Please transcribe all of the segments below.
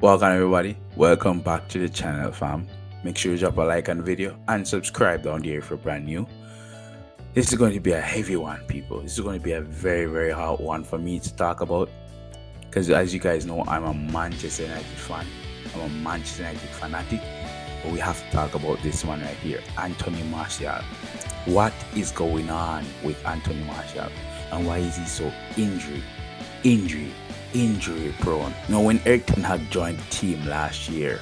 Welcome everybody. Welcome back to the channel, fam. Make sure you drop a like on the video and subscribe down there if you're brand new. This is going to be a heavy one, people. This is going to be a very hard one for me to talk about because, as you guys know, I'm a Manchester United fan. I'm a Manchester United fanatic. But we have to talk about this one right here, Anthony Martial. What is going on with Anthony Martial, and why is he so injury prone? You know, when Eric Ten Hag joined the team last year,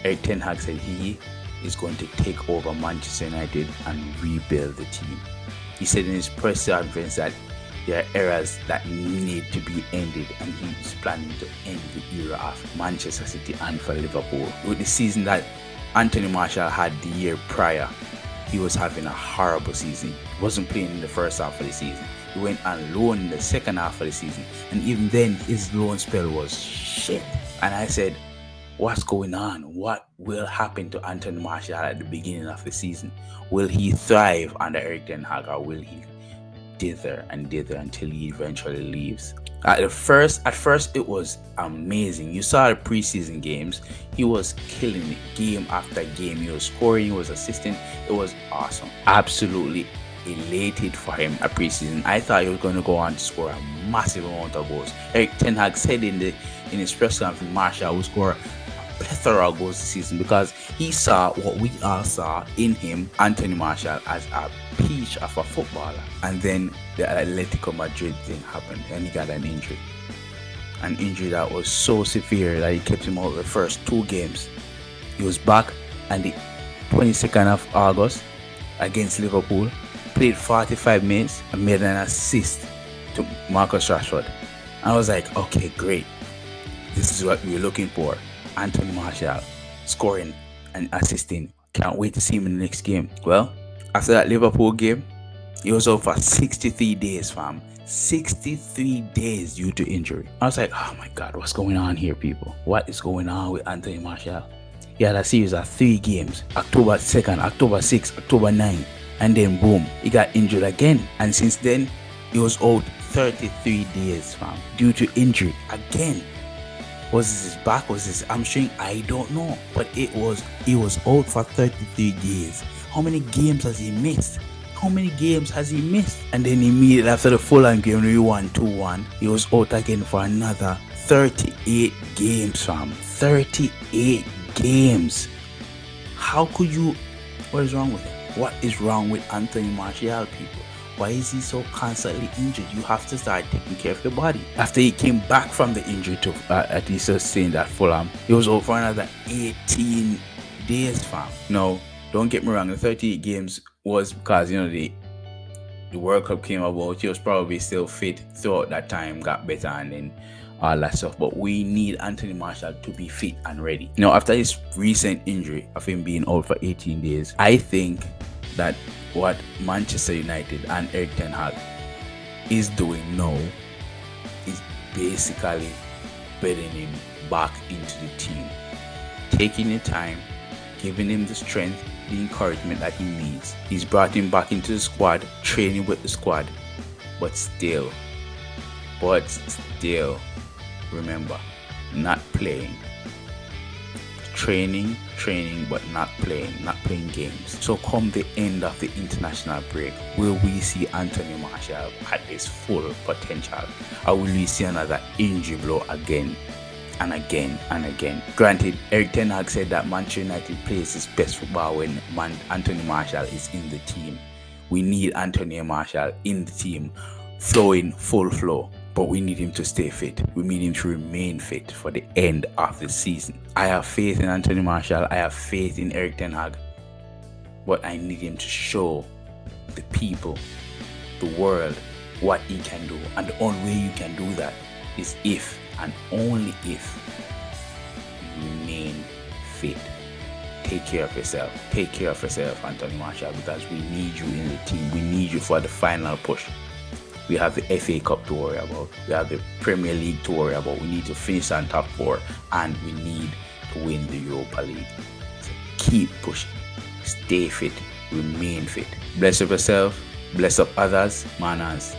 Eric Ten Hag said he is going to take over Manchester United and rebuild the team. He said in his press conference that there are eras that need to be ended, and he's planning to end the era of Manchester City and for Liverpool. With the season that Anthony Martial had the year prior, he was having a horrible season. He wasn't playing in the first half of the season. He went on loan in the second half of the season, and even then his loan spell was shit. And I said, what's going on? What will happen to Anthony Martial at the beginning of the season? Will he thrive under Eric Ten Hag, or will he dither until he eventually leaves? At first it was amazing. You saw the preseason games. He was killing it game after game. He was scoring, he was assisting. It was awesome. Absolutely elated for him at preseason. I thought he was going to go on to score a massive amount of goals. Eric Ten Hag said in his press conference, Martial will score a plethora of goals this season because he saw what we all saw in him, Anthony Martial, as a peach of a footballer. And then the Atletico Madrid thing happened and he got an injury that was so severe that he kept him out the first 2 games. He was back on the 22nd of August against Liverpool, played 45 minutes and made an assist to Marcus Rashford. I was like, okay, great, this is what we were looking for. Anthony Martial scoring and assisting. Can't wait to see him in the next game. Well, after that Liverpool game, he was out for 63 days, fam. 63 days due to injury. I was like, oh my God, what's going on here, people? What is going on with Anthony Martial? He had a series of 3 games, October 2nd, October 6th, October 9th, and then boom, he got injured again. And since then, he was out 33 days, fam, due to injury again. Was this his back? Was this hamstring? I don't know. But he was out for 33 days. How many games has he missed? And then immediately after the Fulham game, we won 2-1. He was out again for another 38 games, fam. 38 games. How could you? What is wrong with him? What is wrong with Anthony Martial, people? Why is he so constantly injured? You have to start taking care of your body. After he came back from the injury to at he sustained at Fulham, he was out for another 18 days, fam. No, don't get me wrong. The 38 games was because, you know, the World Cup came about. He was probably still fit throughout that time, got better, and then all that stuff. But we need Anthony Martial to be fit and ready. You know, after his recent injury of him being out for 18 days, I think that what Manchester United and Eric Ten Hag is doing now is basically bedding him back into the team, taking the time, giving him the strength, the encouragement that he needs. He's brought him back into the squad, training with the squad, but still, remember, not playing. Training, but not playing games. So come the end of the international break, will we see Anthony Martial at his full potential, or will we see another injury blow again and again? Granted, Eric Ten Hag said that Manchester United plays his best football when Anthony Martial is in the team. We need Anthony Martial in the team, flowing full flow. But we need him to stay fit. We need him to remain fit for the end of the season. I have faith in Anthony Martial. I have faith in Eric Ten Hag. But I need him to show the people, the world, what he can do. And the only way you can do that is if and only if you remain fit. Take care of yourself. Take care of yourself, Anthony Martial, because we need you in the team. We need you for the final push. We have the FA Cup to worry about. We have the Premier League to worry about. We need to finish on top 4, and we need to win the Europa League. So keep pushing. Stay fit. Remain fit. Bless up yourself. Bless up others. Manaz.